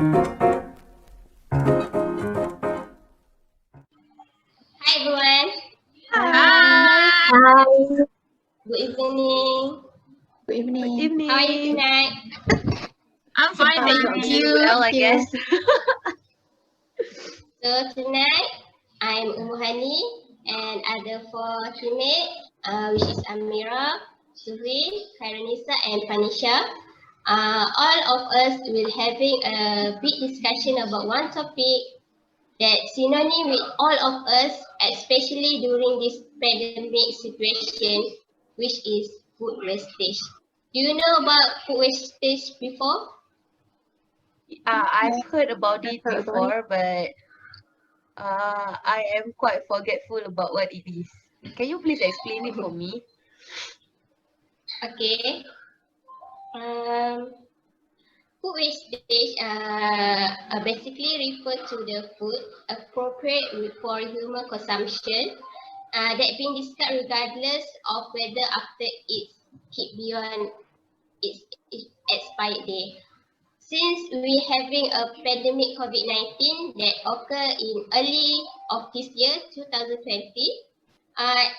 Hi everyone. Hi. Hi. Good evening. Good evening. Good evening. How are you tonight? I'm fine, thank you. Well, I guess. So tonight I'm HANI and other four teammates, which is AMEERA, ZUHREEN, Khairunnisa, and PANISHA. All of us will having a big discussion about one topic that's synonym with all of us, especially during this pandemic situation, which is food wastage. Do you know about food wastage before? I've heard about it Heard about before, but I am quite forgetful about what it is. Can you please explain it for me? Okay. Food wastage basically refer to the food appropriate for human consumption that being discarded regardless of whether after it's keep beyond its expired date. Since we having a pandemic COVID-19 that occurred in early of this year, 2020,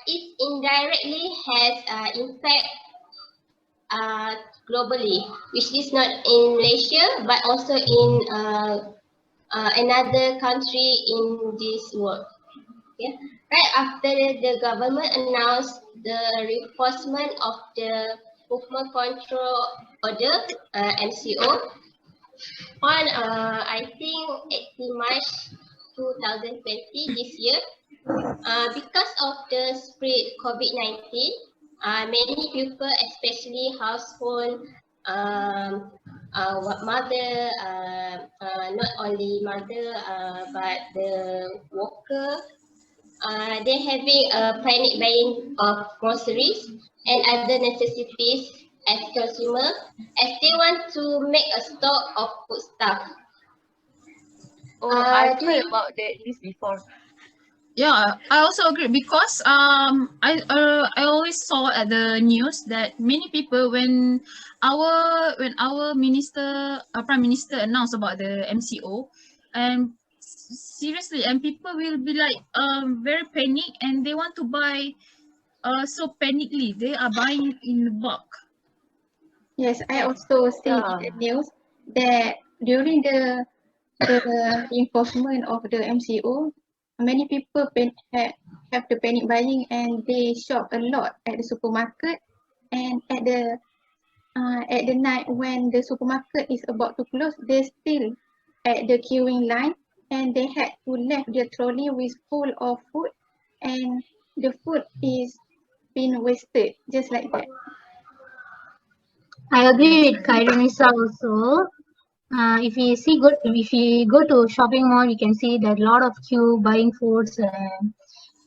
it indirectly has impact globally, which is not in Malaysia but also in another country in this world. Yeah. Right after the government announced the reinforcement of the Movement Control Order (MCO) on I think 18 March 2020 this year, because of the spread COVID-19, many people, especially household mother, not only mother but the worker, they're having a panic buying of groceries and other necessities as consumer, as they want to make a stock of food stuff. Oh, I've Do heard you about this before. Yeah, I also agree because I always saw at the news that many people when our minister prime minister announced about the MCO, and seriously, and people will be like very panic and they want to buy so panically they are buying in bulk. Yes, I also see in the news that during the enforcement of the MCO, many people have the panic buying and they shop a lot at the supermarket, and at the night when the supermarket is about to close, they still at the queuing line, and they had to left their trolley with full of food, and the food is being wasted just like that. I agree with Khairunnisa also. If we go to shopping mall, we can see that a lot of queue buying foods and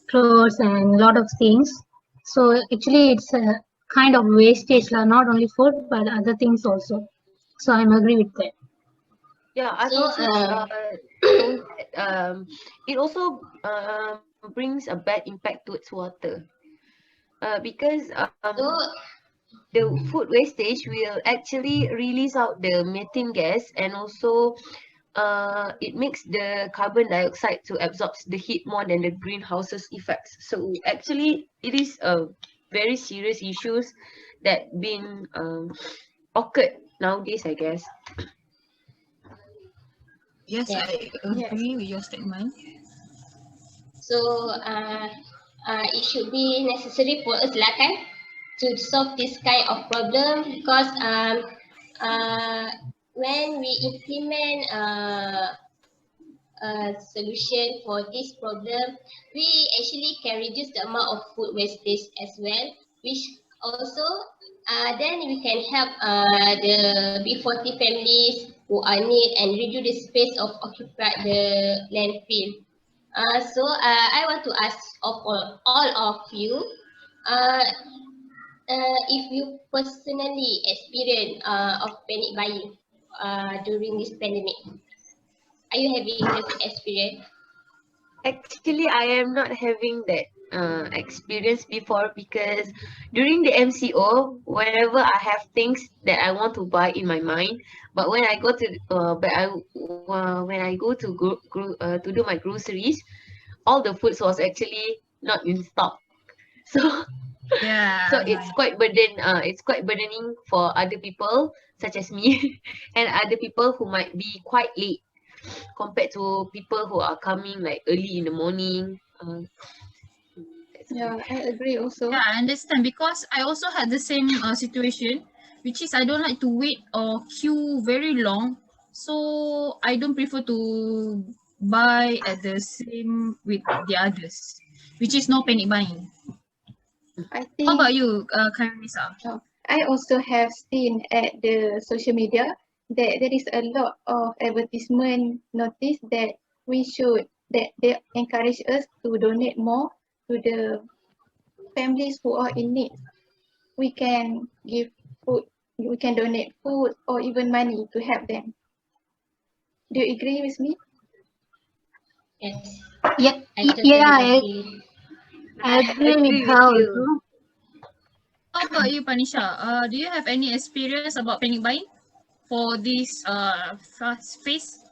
clothes and a lot of things. So actually, it's a kind of wastage, not only food but other things also. So I'm agree with that. Yeah, I've So, also known that it also brings a bad impact towards water. Because so the food wastage will actually release out the methane gas, and also it makes the carbon dioxide to absorb the heat more than the greenhouse's effects. So actually, it is a very serious issues that been occurred nowadays, I guess. Yes, yeah. I agree with your statement. So it should be necessary for us lah kan to solve this kind of problem, because when we implement a solution for this problem, we actually can reduce the amount of food wastage as well, which also then we can help the B40 families who are need and reduce the space of occupy the landfill. So I want to ask of all of you, uh, if you personally experience of panic buying during this pandemic, are you having this experience? Actually, I am not having that experience before, because during the MCO, whenever I have things that I want to buy in my mind, but when I go to when I go to to do my groceries, all the foods was actually not in stock. So Yeah, so I know. it's quite burdening for other people such as me and other people who might be quite late compared to people who are coming like early in the morning. Yeah, I agree also. Yeah, I understand because I also had the same situation, which is I don't like to wait or queue very long. So I don't prefer to buy at the same with the others, which is no panic buying. I How think about you, Khairunnisa? I also have seen at the social media that there is a lot of advertisement notice that that they encourage us to donate more to the families who are in need. We can give food, we can donate food or even money to help them. Do you agree with me? Yes, Yeah, I yeah, totally agree. I I agree with agree her with you. also. How about you, Panisha? Do you have any experience about panic buying for this fast phase?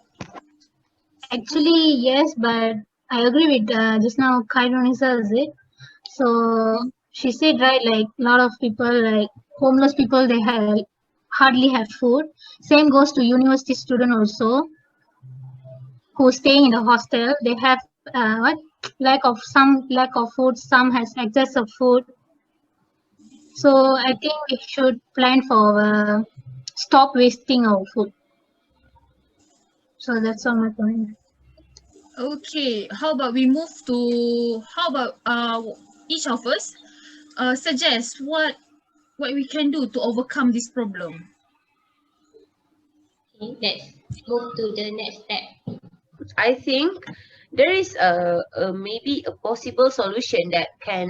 Actually, yes, but I agree with just now Khairunnisa said. So she said right, like a lot of people, like homeless people, they have hardly have food. Same goes to university student also who staying in the hostel. They have what lack of food. Some has excess of food. So I think we should plan for stop wasting our food. So that's all my point. Okay, how about we move to how about each of us suggest what we can do to overcome this problem. Okay, let's move to the next step. I think there is a maybe a possible solution that can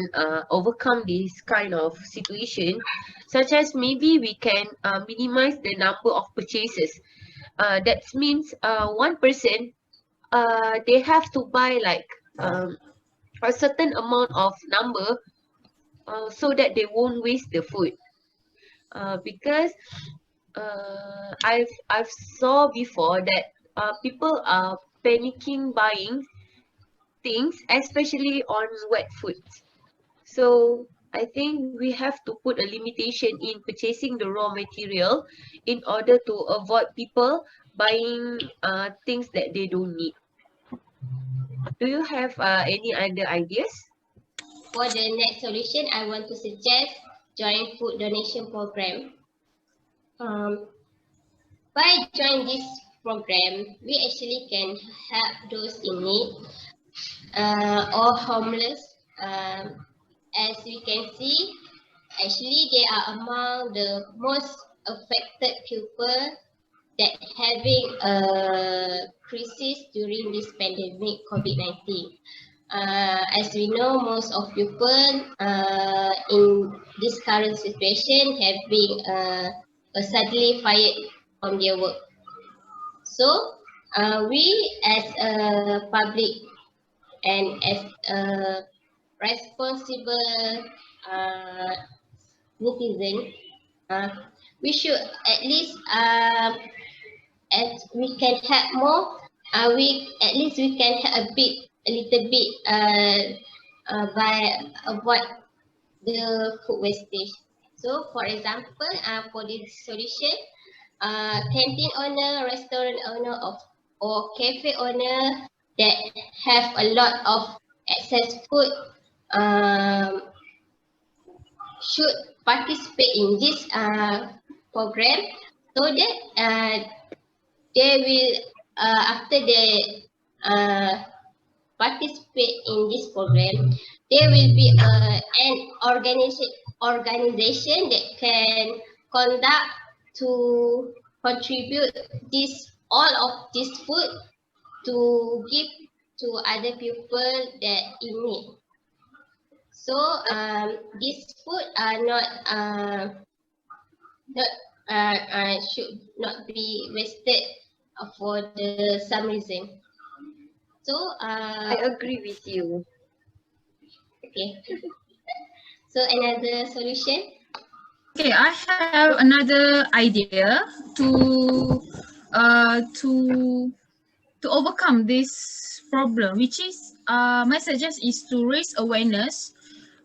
overcome this kind of situation, such as maybe we can minimize the number of purchases. That means one person they have to buy like a certain amount of number so that they won't waste the food. Because I've saw before that people are panicking buying things, especially on wet foods. So I think we have to put a limitation in purchasing the raw material in order to avoid people buying things that they don't need. Do you have any other ideas? For the next solution, I want to suggest joint food donation program. Um, by joining this program, we actually can help those in need or homeless. As we can see, actually they are among the most affected people that having a crisis during this pandemic COVID-19. As we know, most of people in this current situation having a suddenly fired on their work. So we as a public and as a responsible uh, citizen, uh, we should at least as we can help more. We at least we can help a little bit by avoid the food wastage. So, for example, for this solution, canteen owner, restaurant owner, or cafe owner that have a lot of excess food um, should participate in this program so that they will after they uh, participate in this program, there will be an organization that can conduct to contribute this all of this food to give to other people that in need. So these food are not should not be wasted for the some reason. So I agree with you. Okay. So another solution? Okay, I have another idea to overcome this problem, which is my suggestion is to raise awareness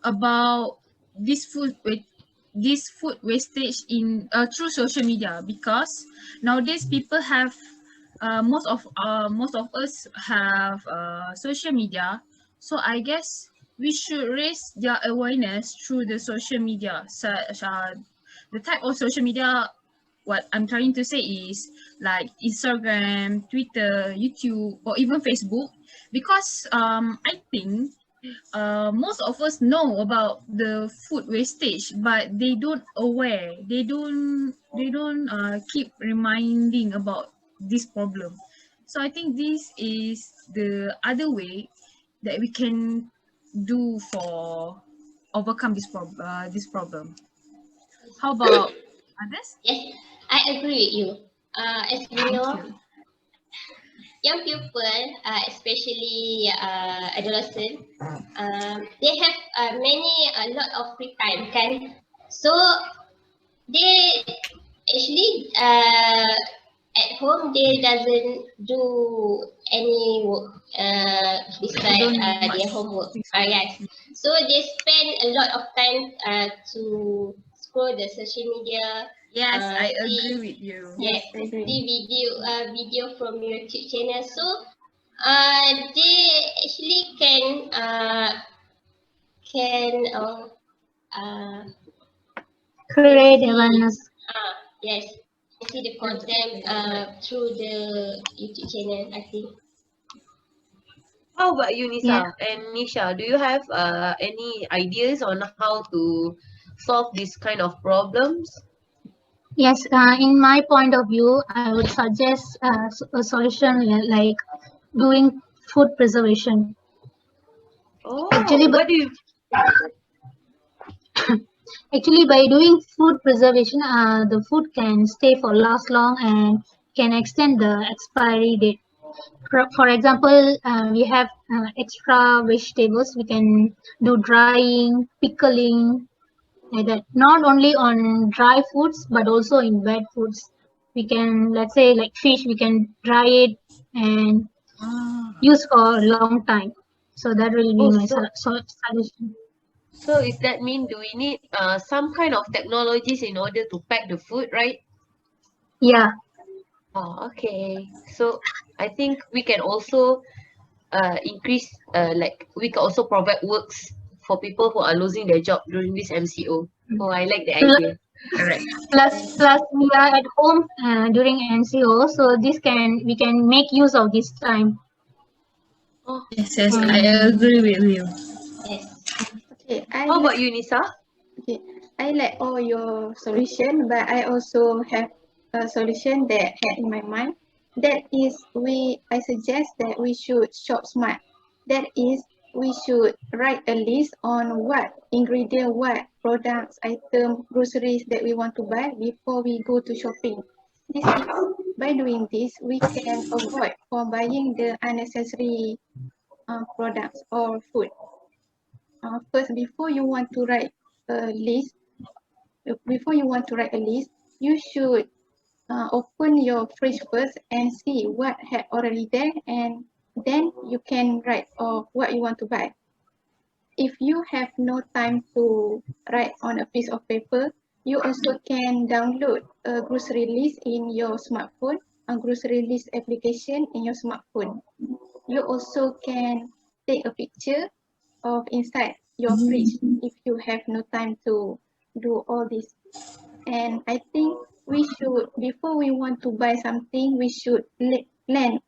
about this food wastage in through social media, because nowadays people have most of us have social media. So I guess we should raise their awareness through the social media. The type of social media, what I'm trying to say is like Instagram, Twitter, YouTube, or even Facebook, because I think most of us know about the food wastage, but they don't aware. They don't keep reminding about this problem. So I think this is the other way that we can do for overcome this problem. How about others? Yes, I agree with you. As we Thank know, you. young people, especially adolescents, they have a lot of free time, kan? So they actually at home they doesn't do any work They beside don't do much their homework. things. Yes, so they spend a lot of time to scroll the social media, Yes, I agree see, with you. yes, I agree. see video from YouTube channel. So they actually can uh, can Create see awareness. yes, see the Yeah, content I agree. through the YouTube channel, I think. How about you, Yeah. Nisa and Nisha? Do you have any ideas on how to solve this kind of problems? Yes. In my point of view, I would suggest a solution like doing food preservation. Actually, Oh, what do you? Actually, by doing food preservation, the food can stay for last long and can extend the expiry date. For example, we have extra vegetables. We can do drying, pickling, like that. Not only on dry foods, but also in wet foods. We can, let's say, like fish, we can dry it and Ah. use for a long time. So that will be Oh, my so suggestion. so is that mean do we need some kind of technologies in order to pack the food, right? Yeah. Oh, okay. So I think we can also increase like we can also provide works for people who are losing their job during this MCO. Oh, I like the Plus, idea. Correct. plus we are at home during NCO, so we can make use of this time. Oh, Yes, I okay. agree with you. Yes. Okay, How about you, Nisa? I like all your solution, but I also have a solution that had in my mind. That is, I suggest that we should shop smart. That is, we should write a list on what ingredient, what products, item, groceries that we want to buy before we go to shopping. This is, by doing this, we can avoid from buying the unnecessary products or food. First, before you want to write a list, you should open your fridge first and see what had already there, and then you can write of what you want to buy. If you have no time to write on a piece of paper, you also can download a grocery list in your smartphone, a grocery list application in your smartphone. You also can take a picture of inside your fridge if you have no time to do all this. And I think before we want to buy something, we should plan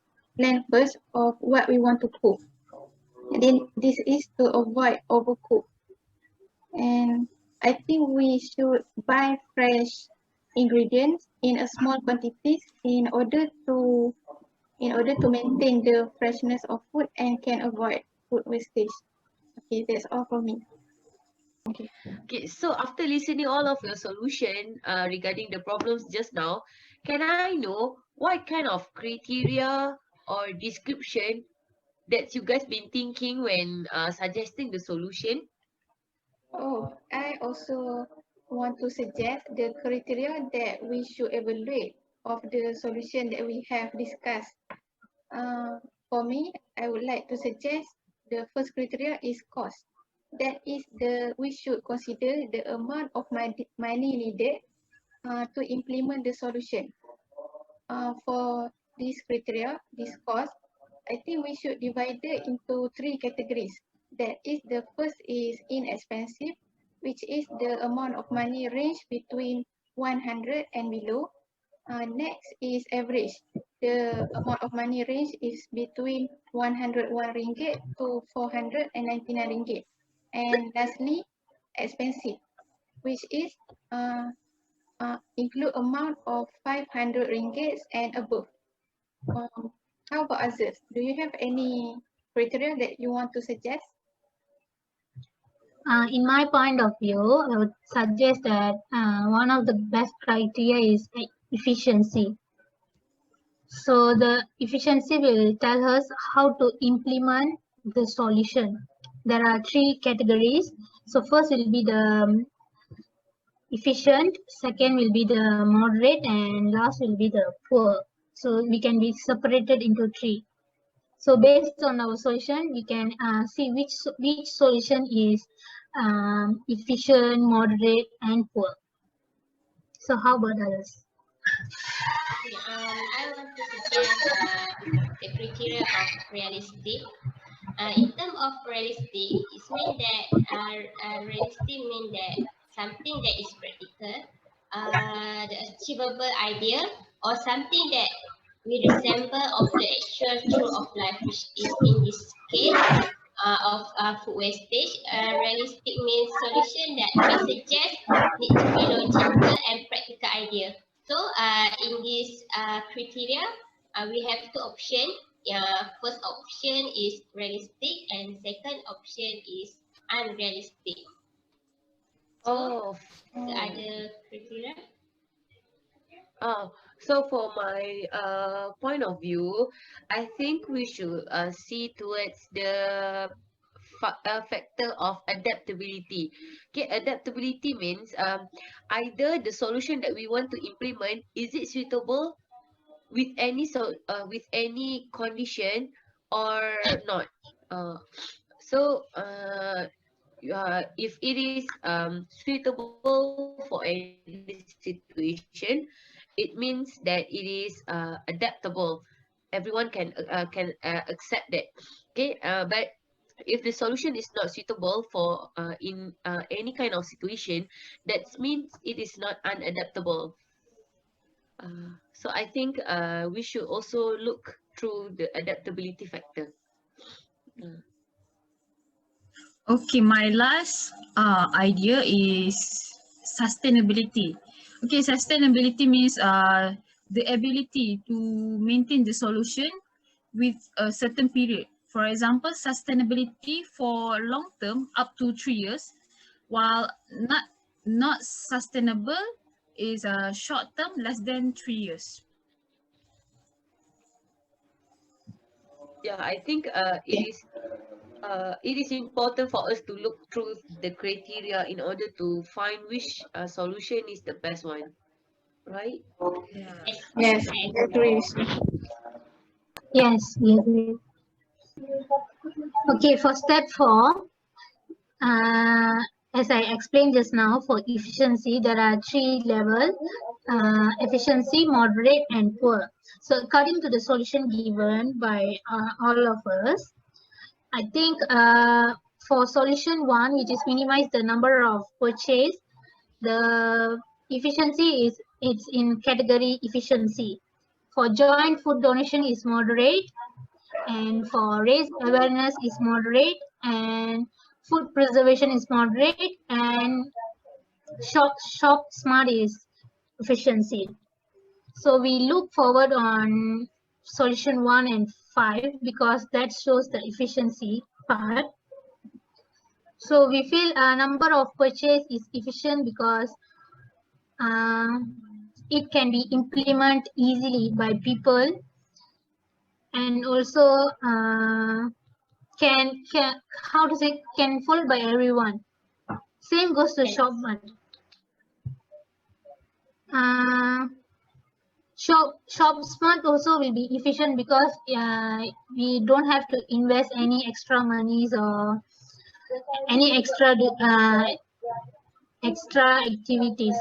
first of what we want to cook. And then this is to avoid overcook. And I think we should buy fresh ingredients in a small quantities in order to maintain the freshness of food and can avoid food wastage. Okay, that's all from me. Okay, so after listening all of your solution regarding the problems just now, can I know what kind of criteria or description that you guys been thinking when suggesting the solution? Oh, I also want to suggest the criteria that we should evaluate of the solution that we have discussed. For me, I would like to suggest the first criteria is cost. That is we should consider the amount of money needed to implement the solution. For this criteria, this cost, I think we should divide it into three categories. That is, the first is inexpensive, which is the amount of money range between 100 and below. Next is average. The amount of money range is between 101 ringgit to 499 ringgit. And lastly, expensive, which is include amount of 500 ringgit and above. How about others? Do you have any criteria that you want to suggest? In my point of view, I would suggest that one of the best criteria is efficiency. So the efficiency will tell us how to implement the solution. There are three categories. So first will be the efficient, second will be the moderate, and last will be the poor. So we can be separated into three. So based on our solution, we can see which solution is efficient, moderate, and poor. So how about others? Okay, I want to suggest the criteria of realistic. In terms of realistic, it means that realistic means that something that is practical, the achievable idea, or something that will resemble of the actual truth of life, which is in this case of food wastage. Realistic means solution that we suggest need to be logical and practical idea. So in this criteria, we have two options. First option is realistic and second option is unrealistic. So Oh, the other criteria. so for my point of view, I think we should see towards the factor of adaptability. Okay, adaptability means either the solution that we want to implement, is it suitable with any condition or not. If it is suitable for any situation, it means that it is adaptable. Everyone can accept that. Okay, but if the solution is not suitable for in any kind of situation, that means it is not unadaptable. So I think we should also look through the adaptability factor. Okay, my last idea is sustainability. Okay, sustainability means the ability to maintain the solution with a certain period. For example, sustainability for long term up to 3 years, while not sustainable is short term less than 3 years. Yeah, I think it is important for us to look through the criteria in order to find which solution is the best one, right? Yeah. Yes, I agree with you. Yes, we agree. Okay, for step 4, as I explained just now, for efficiency, there are 3 levels, efficiency, moderate, and poor. So according to the solution given by all of us, I think for solution 1, which is minimize the number of purchase, the efficiency it's in category efficiency. For joint food donation is moderate, and for raise awareness is moderate, and food preservation is moderate, and shop smart is efficiency. So we look forward on solution 1 and 5 because that shows the efficiency part. So we feel a number of purchase is efficient because it can be implemented easily by people, and also can how to say can followed by everyone. Same goes to Yes. shop smart. Shop smart also will be efficient because we don't have to invest any extra monies or any extra activities.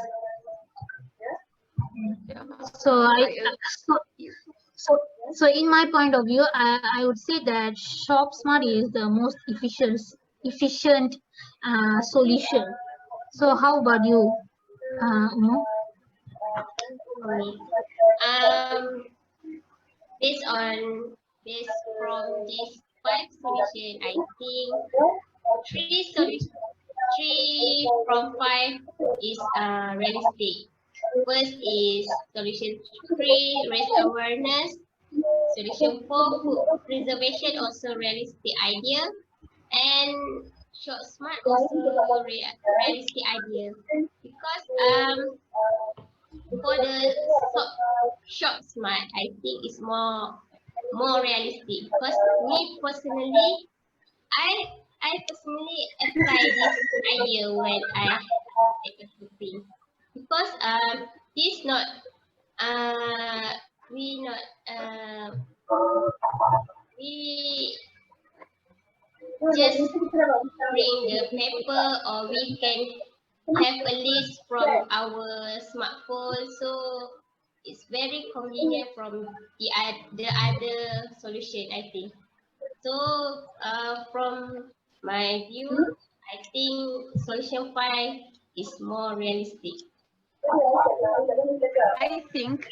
Yeah. So I so, so in my point of view, I would say that shop smart is the most efficient solution. So how about you? No? For me, um, based from these five solution, I think three from five is realistic. First is solution three, raise awareness. Solution four, food preservation, also realistic idea. And short smart, also realistic idea. Because for the short smart, I think it's more realistic. Because me personally, I I personally apply this idea when I take a shopping. Because this not we not we just bring the paper, or we can have a list from our smartphone, so it's very convenient from the other solution, I think. So from my view, I think solution 5 is more realistic. I think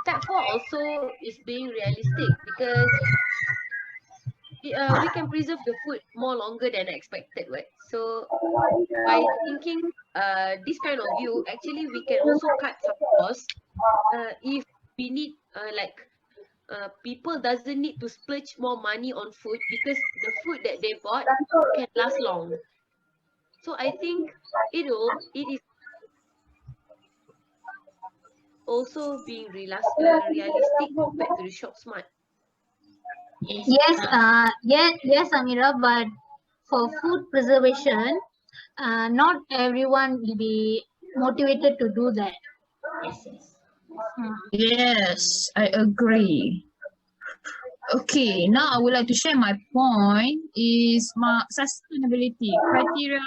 step 4 also is being realistic because we can preserve the food more longer than expected, right? So by thinking this kind of view, actually we can also cut some costs if we need people doesn't need to splurge more money on food because the food that they bought can last long. So I think it is also being realistic compared to the shop smart. Yes. Yes, Amira, but for food preservation, not everyone will be motivated to do that. Yes. Yes, I agree. Okay, now I would like to share my point is my sustainability criteria.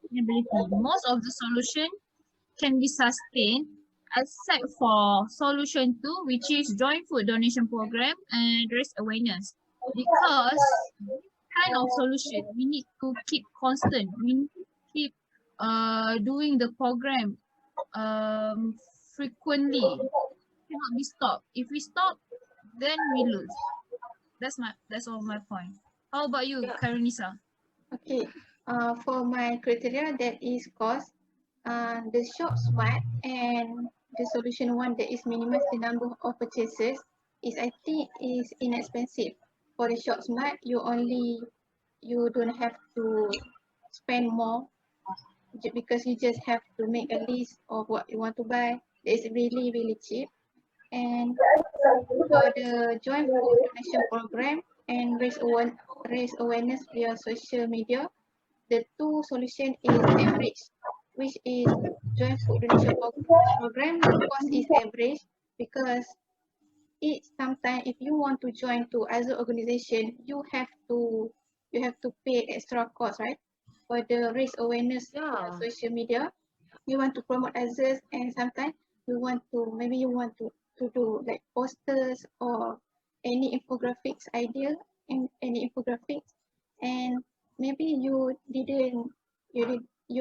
Sustainability. Most of the solution can be sustained except for solution 2, which is joint food donation program and raise awareness. Because this kind of solution we need to keep constant. We need to keep doing the program frequently. Cannot be stopped. If we stop, then we lose. That's all my point. How about you, Yeah. Khairunnisa? Okay. For my criteria, that is cost. The shop smart and the solution one that is minimize the number of purchases is, I think, is inexpensive. For the shop smart, you don't have to spend more because you just have to make a list of what you want to buy. It's really cheap. And for the joint food donation program and raise awareness via social media, the two solution is average, which is joint food donation program. The cost is average because it sometimes if you want to join to other organization, you have to pay extra cost, right? For the raise awareness via social media, you want to promote others, and sometimes maybe you want to do like posters or any infographics idea and any infographics, and maybe you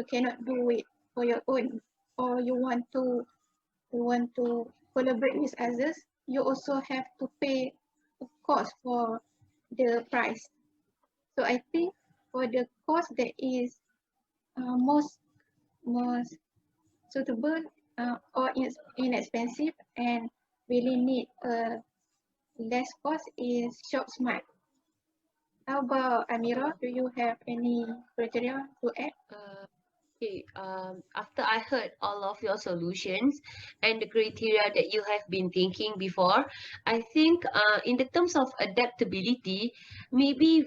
cannot do it for your own, or you want to collaborate with others, you also have to pay a cost for the price. So I think for the cost that is most suitable or inexpensive and really need less cost is shop smart. How about Amira? Do you have any criteria to add? Okay, after I heard all of your solutions and the criteria that you have been thinking before, I think in the terms of adaptability, maybe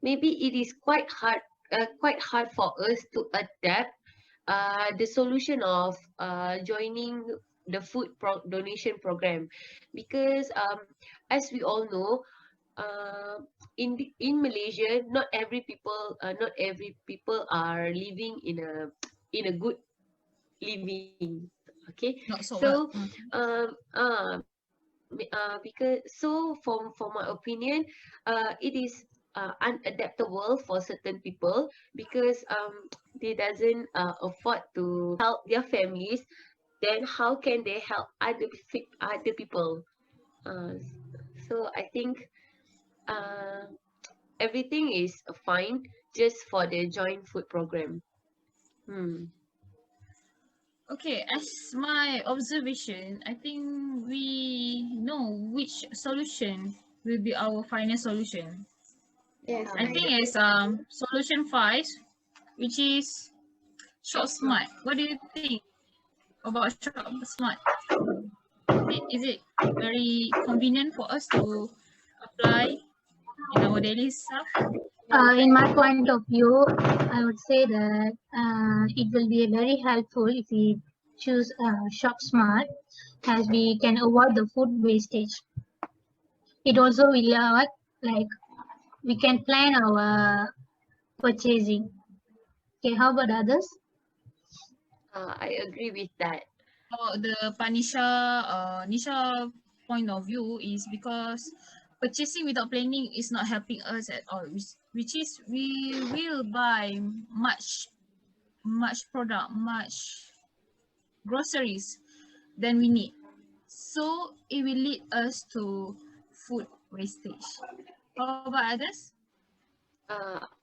it is quite hard quite hard for us to adapt the solution of joining the food donation program, because as we all know, in Malaysia, not every people are living in a good living. Okay, Not so well. so because so for my opinion, it is unadaptable for certain people, because they doesn't afford to help their families. Then how can they help other people? uh, so I think uh, everything is fine just for the joint food program. Okay, as my observation, I think we know which solution will be our final solution. Yes, I think it's solution 5, which is shop smart. What do you think about shop smart? Is it very convenient for us to apply in our daily stuff? In my point of view, I would say that it will be very helpful if we choose Shop Smart, as we can avoid the food wastage. It also will like we can plan our purchasing. Okay, how about others? I agree with that. The PANISHA Nisha point of view is because purchasing without planning is not helping us at all, which is we will buy much product, much groceries than we need. So it will lead us to food wastage. How about others?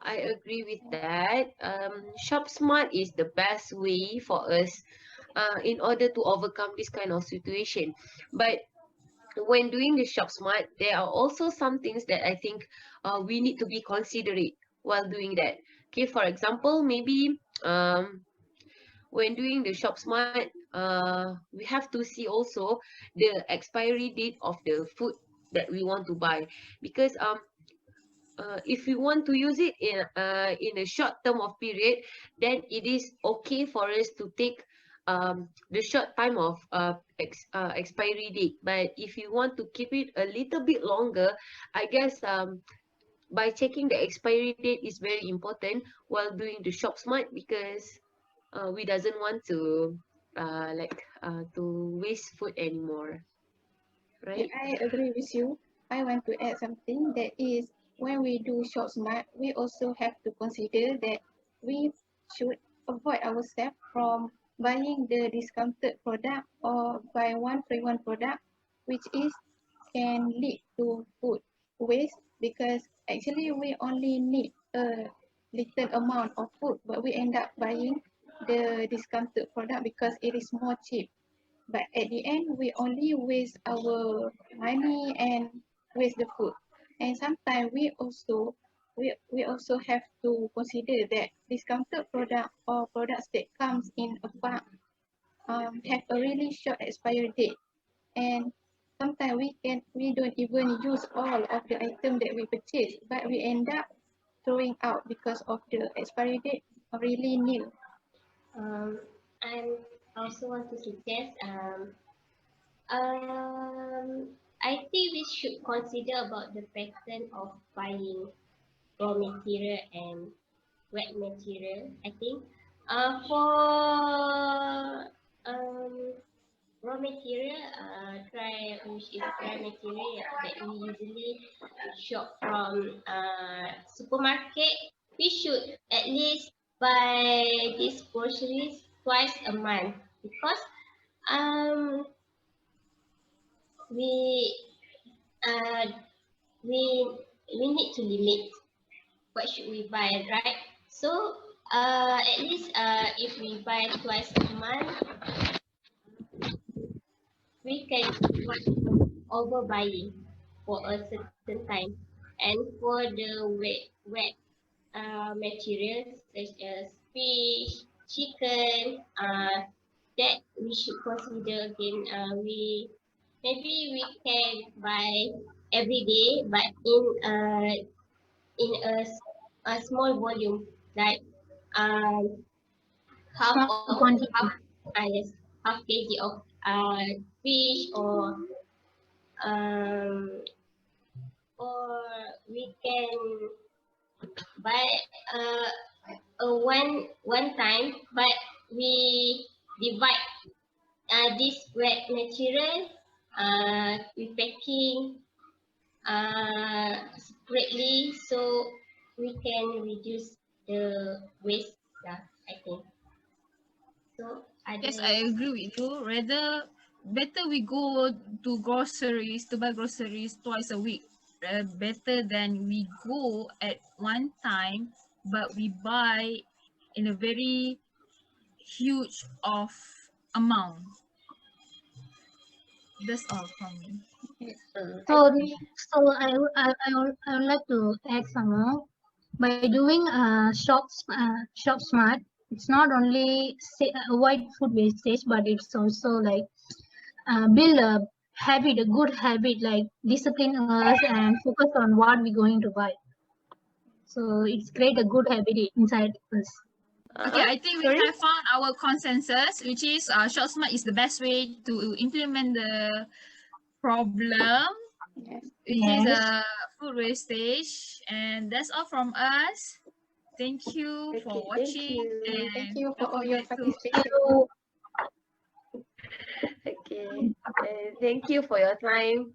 I agree with that. Shop smart is the best way for us in order to overcome this kind of situation. But when doing the shop smart, there are also some things that I think we need to be considerate while doing that. Okay, for example, maybe when doing the shop smart, we have to see also the expiry date of the food that we want to buy, because if we want to use it in a short term of period, then it is okay for us to take the short time of expiry date. But if you want to keep it a little bit longer, I guess by checking the expiry date is very important while doing the shop smart, because we doesn't want to to waste food anymore, yeah, right? I agree with you. I want to add something that is when we do shop smart, we also have to consider that we should avoid ourselves from buying the discounted product or buy one free one product, which is can lead to food waste, because actually we only need a little amount of food, but we end up buying the discounted product because it is more cheap. But at the end, we only waste our money and waste the food. And sometimes we also have to consider that discounted product or products that comes in a bulk have a really short expiry date, and sometimes we don't even use all of the item that we purchase, but we end up throwing out because of the expiry date are really new. I also want to suggest I think we should consider about the pattern of buying raw material and wet material. I think for raw material, which is dry material that we usually shop from supermarket. We should at least buy these groceries twice a month, because um we uh we we need to limit what should we buy, right? So at least if we buy twice a month, we can avoid overbuying for a certain time. And for the wet materials such as fish, chicken, that we should consider again. We maybe we can buy every day, but in a small volume like half Small of quantity. yes, half kg of fish, um or we can buy one time, but we divide this wet material, we packing separately, so we can reduce the waste, I think. So Yes, other, I agree with you. Rather, better we go to groceries to buy groceries twice a week. Better than we go at one time, but we buy in a very huge of amount. That's all from me. Yes. So, I would like to add some more. By doing shop smart, it's not only avoid food wastage, but it's also like build a habit, a good habit, like discipline us and focus on what we're going to buy. So it's create a good habit inside us. Okay, I think we Sorry? have found our consensus, which is short smart is the best way to implement the problem, Yes. which is Yes. food wastage. And that's all from us. Thank you for Okay, thank watching you. Thank and you for don't all your forget to participation. You Okay, thank you for your time.